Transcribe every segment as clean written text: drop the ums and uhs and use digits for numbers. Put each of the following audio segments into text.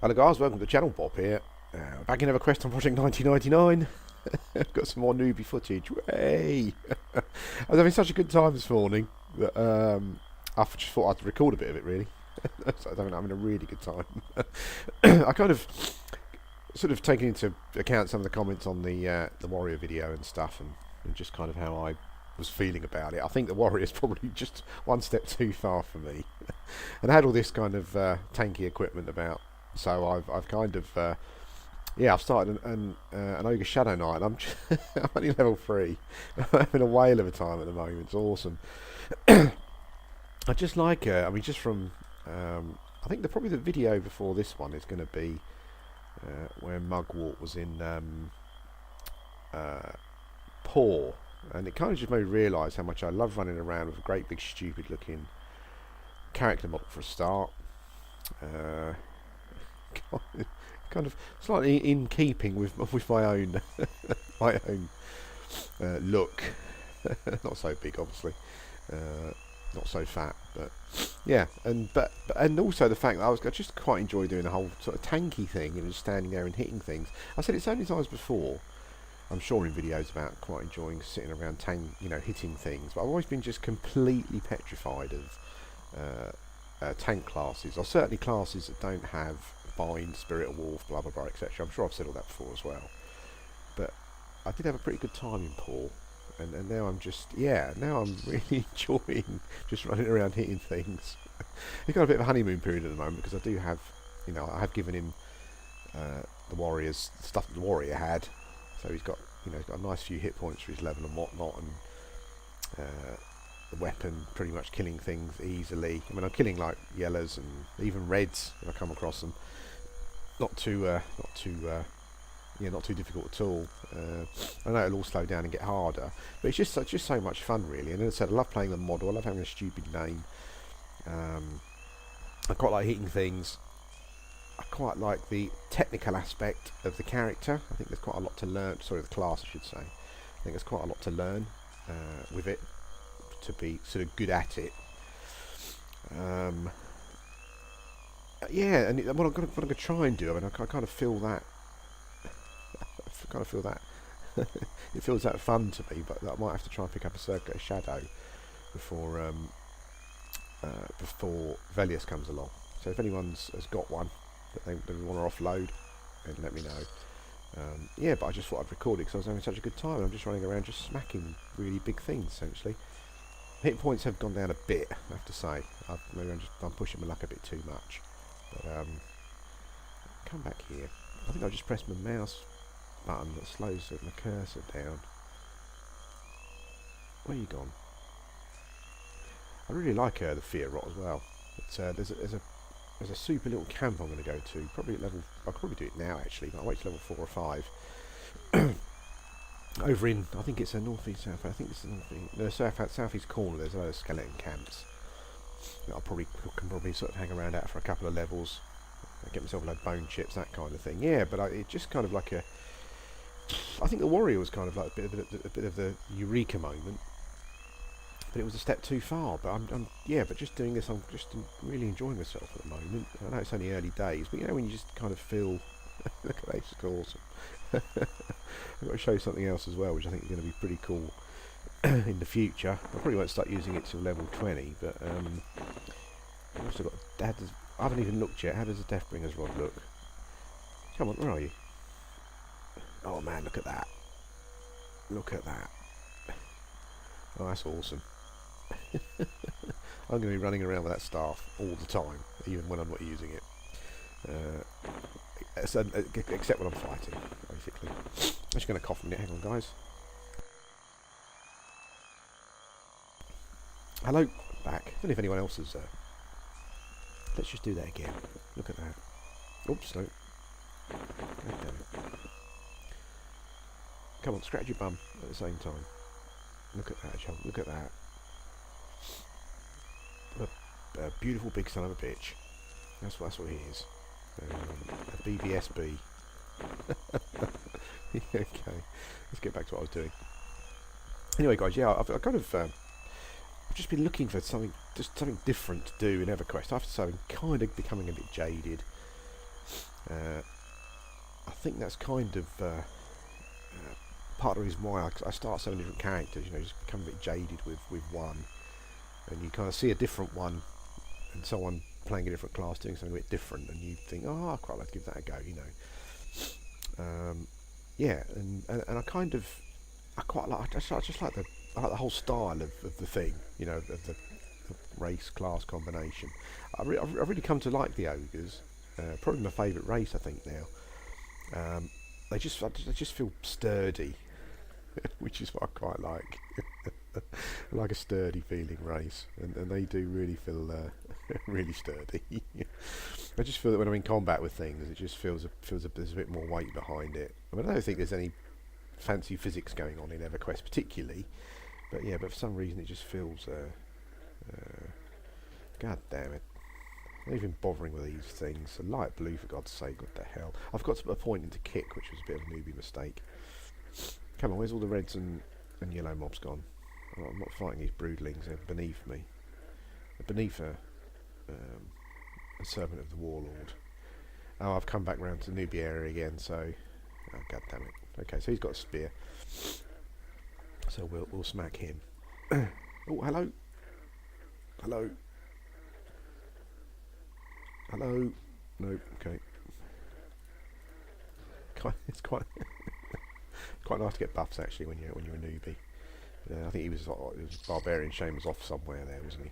Hello guys, welcome to the channel. Bob here. Back in Everquest on Project 1999. Got some more newbie footage. Way! I was having such a good time this morning that I just thought I'd record a bit of it really. So I'm having a really good time. I kind of sort of taken into account some of the comments on the Warrior video and stuff, and just kind of how I was feeling about it. I think the Warrior's probably just one step too far for me. And I had all this kind of tanky equipment about. So I've kind of I've started an ogre Shadowknight. I'm only level 3. I'm having a whale of a time at the moment. It's awesome. I just like I mean, just from I think probably the video before this one is going to be where Mugwort was in Paw, and it kind of just made me realise how much I love running around with a great big stupid looking character model for a start. Kind of slightly in keeping with my own my own look. Not so big, obviously, not so fat, but yeah. And also the fact that I just quite enjoy doing the whole sort of tanky thing and just standing there and hitting things. I said it so many times before, I'm sure, in videos about quite enjoying sitting around hitting things, but I've always been just completely petrified of tank classes, or certainly classes that don't have bind, spirit of wolf, blah blah blah, etc. I'm sure I've said all that before as well, but I did have a pretty good time in Paul, and now I'm really enjoying just running around hitting things. He's got a bit of a honeymoon period at the moment because I do have, I have given him the Warrior's stuff that the Warrior had, so he's got a nice few hit points for his level and whatnot, and the weapon pretty much killing things easily. I mean, I'm killing like yellows and even reds if I come across them. Not too difficult at all. I know it'll all slow down and get harder, but it's just so much fun really. And as I said, I love playing the model. I love having a stupid name. I quite like hitting things. I quite like the technical aspect of the character. I think there's quite a lot to learn. Sorry, the class, I should say. I think there's quite a lot to learn with it, to be sort of good at it. Yeah, and what I'm going to try and do, I mean, I kind of feel that, it feels that fun to me, but I might have to try and pick up a Circuit of Shadow before Velius comes along. So if anyone has got one that they want to offload, then let me know. Yeah, but I just thought I'd record it because I was having such a good time. I'm just running around just smacking really big things, essentially. Hit points have gone down a bit, I have to say. Maybe I'm pushing my luck a bit too much. But come back here. I think I just pressed my mouse button that slows my cursor down. Where you gone? I really like the Fear Rot as well. But, there's a super little camp I'm going to go to. Probably at level. I'll probably do it now actually, but I'll wait till level 4 or 5. Over in, I think it's a northeast south. I think it's the northeast, no, southeast corner. There's a lot of skeleton camps. I can probably sort of hang around out for a couple of levels, get myself a load of bone chips, that kind of thing. Yeah, but it just kind of like a. I think the Warrior was kind of like a bit of the eureka moment, but it was a step too far. But but just doing this, I'm just really enjoying myself at the moment. I know it's only early days, but when you just kind of feel. Look at that, it's awesome. I've got to show you something else as well, which I think is going to be pretty cool in the future. I probably won't start using it till level 20, but I've also got. I haven't even looked yet. How does the Deathbringer's rod look? Come on, where are you? Oh man, look at that! Look at that! Oh, that's awesome. I'm going to be running around with that staff all the time, even when I'm not using it. Except when I'm fighting, basically. I'm just going to cough a minute. Hang on, guys. Hello, back. I don't know if anyone else is. Let's just do that again. Look at that. Oops, no. God damn it. Come on, scratch your bum at the same time. Look at that, chum. Look at that. What a beautiful big son of a bitch. That's what he is. A BBSB. Okay, let's get back to what I was doing. Anyway, guys, yeah, I've kind of I've just been looking for something different to do in Everquest. I have to say, I'm kind of becoming a bit jaded. I think that's kind of part of the reason why I start so many different characters. You know, just become a bit jaded with one, and you kind of see a different one, and someone playing a different class doing something a bit different, and you think, oh, I'd quite like to give that a go. You know, yeah, and I kind of, I quite like, I just like I like the whole style of the thing. You know, of the race class combination. I've really come to like the ogres. Probably my favourite race, I think now. They just feel sturdy, which is what I quite like. I like a sturdy feeling race, and they do really feel really sturdy. I just feel that when I'm in combat with things, it just feels there's a bit more weight behind it. I mean, I don't think there's any fancy physics going on in Everquest particularly, but yeah, but for some reason it just feels. God damn it! Not even bothering with these things. A light blue, for God's sake! What the hell? I've got to put a point into kick, which was a bit of a newbie mistake. Come on, where's all the reds and yellow mobs gone? Oh, I'm not fighting these broodlings. They're beneath me. They're beneath a servant of the warlord. Oh, I've come back round to the newbie area again. So, oh, God damn it. Okay, so he's got a spear. So we'll smack him. Oh, hello. Hello. Hello. Nope. Okay. It's quite quite nice to get buffs actually when you're a newbie. I think it was barbarian Shane was off somewhere there, wasn't he?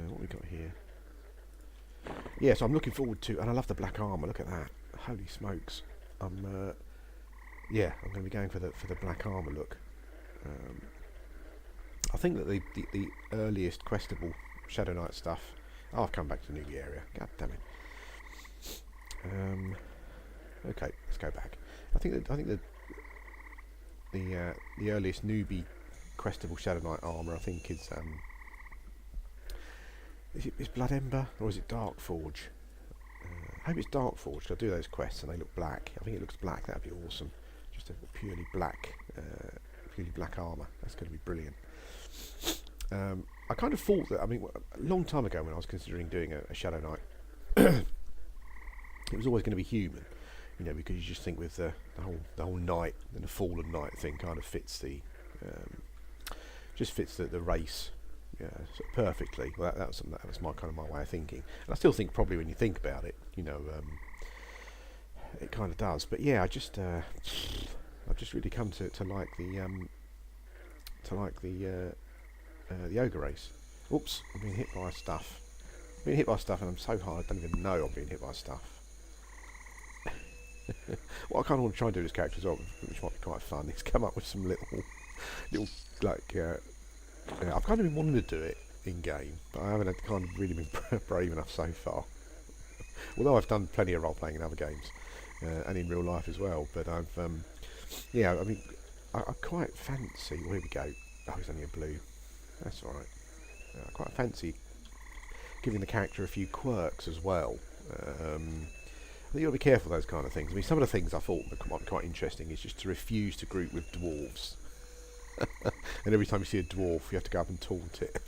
What we got here? Yeah, so I'm looking forward to, and I love the black armor. Look at that! Holy smokes! I'm going to be going for the black armor look. I think that the earliest questable Shadowknight stuff. Oh, I've come back to the newbie area. God damn it. Okay, let's go back. I think the earliest newbie questable Shadowknight armor, I think, is it Blood Ember or is it Dark Forge? I hope it's Dark Forge. 'Cause I do those quests and they look black. I think it looks black. That'd be awesome. Just a purely black armor. That's going to be brilliant. I kind of thought that. I mean, a long time ago when I was considering doing a Shadowknight, it was always going to be human. You know, because you just think with the whole knight and the fallen knight thing kind of fits the race, yeah, so perfectly. Well, that was my kind of my way of thinking, and I still think probably when you think about it, you know, it kind of does. But yeah, I've just really come to like the ogre race. Oops, I'm being hit by stuff. I'm being hit by stuff, and I'm so hard I don't even know I'm being hit by stuff. What I kind of want to try and do with this character as well, which might be quite fun, is come up with some little like. I've kind of been wanting to do it in game, but I haven't kind of really been brave enough so far. Although I've done plenty of role playing in other games and in real life as well. But I've, yeah, I mean, I quite fancy. Well, here we go. Oh, it's only a blue. That's all right. I quite fancy giving the character a few quirks as well. I think you've got to be careful of those kind of things. I mean, some of the things I thought might be quite interesting is just to refuse to group with dwarves. And every time you see a dwarf, you have to go up and taunt it.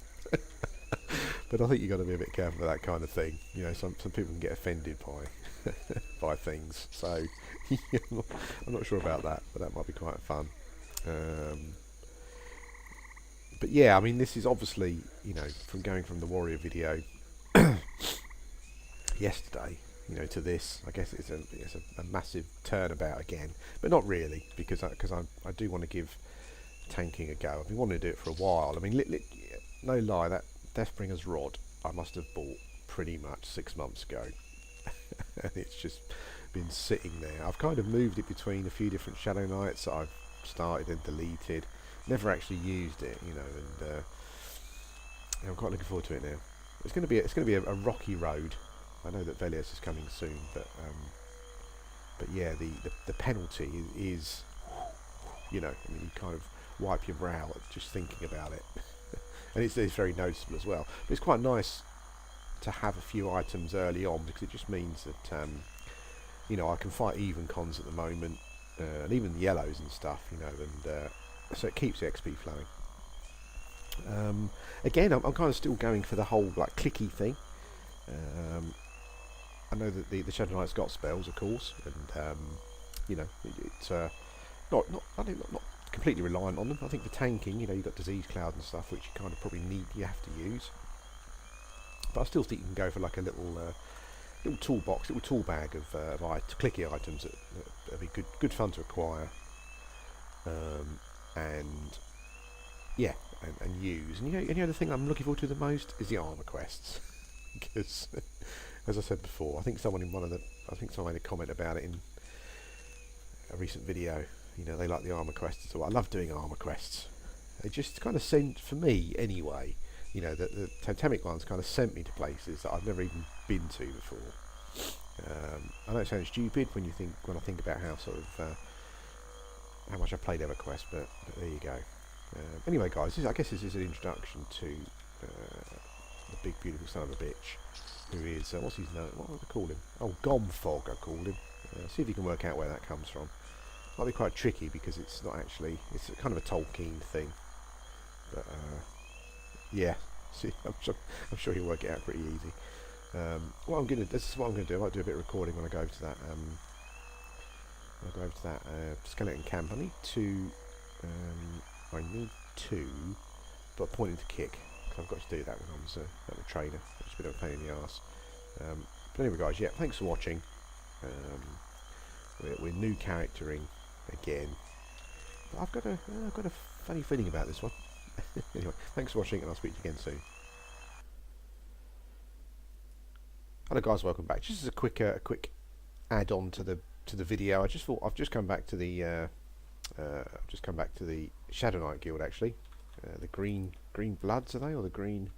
But I think you've got to be a bit careful of that kind of thing. You know, some people can get offended by by things. So I'm not sure about that, but that might be quite fun. But yeah, I mean, this is obviously, you know, from going from the warrior video yesterday, you know, to this. I guess it's a massive turnabout again, but not really, because I do want to give tanking a go. I've been wanting to do it for a while. I mean, no lie, that Deathbringer's rod I must have bought pretty much 6 months ago, and it's just been sitting there. I've kind of moved it between a few different Shadowknights that I've started and deleted. Never actually used it, you know, and I'm quite looking forward to it now. It's going to be a rocky road. I know that Velios is coming soon, but yeah, the penalty is, you know, I mean, you kind of wipe your brow at just thinking about it, and it's very noticeable as well. But it's quite nice to have a few items early on, because it just means that you know, I can fight even cons at the moment, and even the yellows and stuff, you know, and so it keeps the XP flowing. Again, I'm kind of still going for the whole like clicky thing. I know that the Shadowknight's got spells, of course, and you know, it's not completely reliant on them. I think for tanking, you know, you've got disease cloud and stuff, which you kind of probably you have to use. But I still think you can go for like a little toolbox, little tool bag of clicky items that'd be good fun to acquire, and yeah, and use. And you know the thing I'm looking forward to the most is the armor quests, because as I said before, I think someone made a comment about it in a recent video. You know, they like the armor quests, so I love doing armor quests. They just kind of send, for me anyway, you know, the totemic ones kind of sent me to places that I've never even been to before. I know it sounds stupid when I think about how sort of how much I played EverQuest, but there you go. Anyway, guys, I guess this is an introduction to the big beautiful son of a bitch, who is what's his name? What would I call him? Oh, Gomfog, I called him. See if you can work out where that comes from. Might be quite tricky because it's not actually. It's kind of a Tolkien thing, but yeah. See, I'm sure you'll work it out pretty easy. This is what I'm gonna do. I might do a bit of recording when I go over to that. Skeleton camp. I need two, but pointing to kick. Cause I've got to do that when I was a trainer. It's a bit of a pain in the arse. But anyway, guys, yeah. Thanks for watching. We're new charactering again. But I've got a funny feeling about this one. Anyway, thanks for watching, and I'll speak to you again soon. Hello, guys. Welcome back. Just as a quick add-on to the video, I just thought I've just come back to the Shadowknight Guild, actually. The Green Bloods, are they, or the Green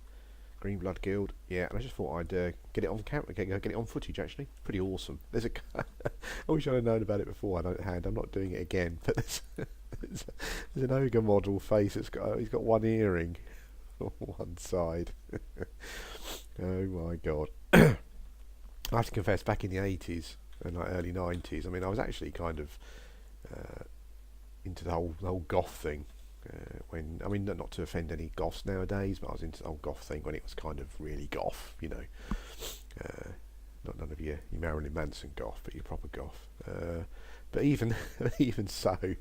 Blood Guild? Yeah, and I just thought I'd get it on camera, get it on footage. Actually, pretty awesome. There's I wish I'd have known about it before. I'm not doing it again. But there's an ogre model face. He's got one earring on one side. Oh my god. I have to confess, back in the 80s and like early 90s, I mean, I was actually kind of into the whole goth thing. When, I mean, not to offend any goths nowadays, but I was into the whole goth thing when it was kind of really goth, you know. Not none of your Marilyn Manson goth, but your proper goth. But even so, I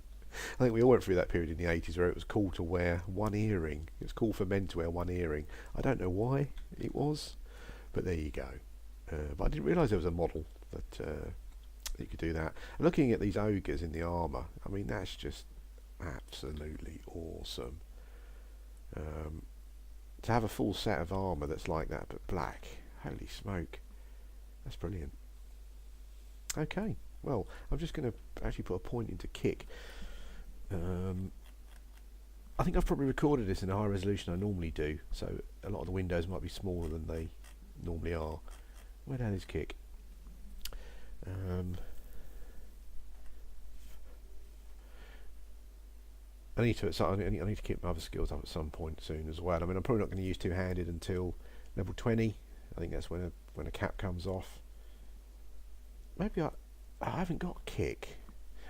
think we all went through that period in the 80s where it was cool to wear one earring. It was cool for men to wear one earring. I don't know why it was, but there you go. But I didn't realise there was a model that you could do that. And looking at these ogres in the armour, I mean, that's just absolutely awesome. To have a full set of armour that's like that but black, holy smoke, that's brilliant. Okay, well, I'm just going to actually put a point into kick. I think I've probably recorded this in a higher resolution than I normally do, so a lot of the windows might be smaller than they normally are. Where the hell is kick? I need to keep my other skills up at some point soon as well. I mean, I'm probably not going to use two-handed until level 20. I think that's when a cap comes off. Maybe I haven't got kick.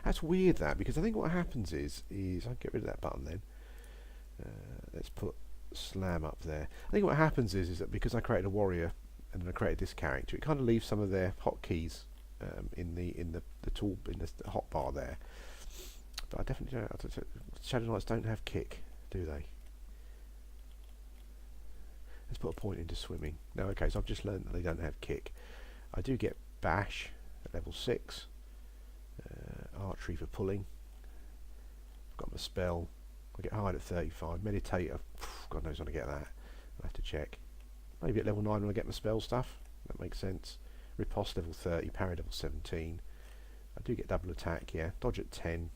That's weird, that, because I think what happens is I'll get rid of that button then. Let's put slam up there. I think what happens is that because I created a warrior and then I created this character, it kind of leaves some of their hotkeys in the hotbar there. But I definitely don't. Shadowknights don't have kick, do they? Let's put a point into swimming. No, okay, so I've just learned that they don't have kick. I do get bash at level 6. Archery for pulling. I've got my spell. I get hide at 35. Meditator, God knows when I get that. I'll have to check. Maybe at level 9 when I get my spell stuff. That makes sense. Riposte level 30. Parry level 17. I do get double attack, yeah. Dodge at 10.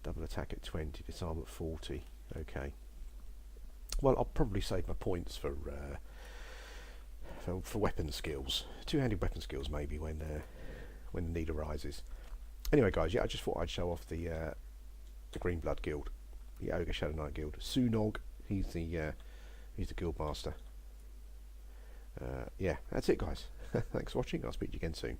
Double attack at 20. Disarm at 40. Okay. Well, I'll probably save my points for weapon skills. Two-handed weapon skills maybe when the need arises. Anyway, guys, yeah, I just thought I'd show off the Green Blood Guild, the Ogre Shadowknight Guild. Sunog, he's the guild master. Yeah, that's it, guys. Thanks for watching. I'll speak to you again soon.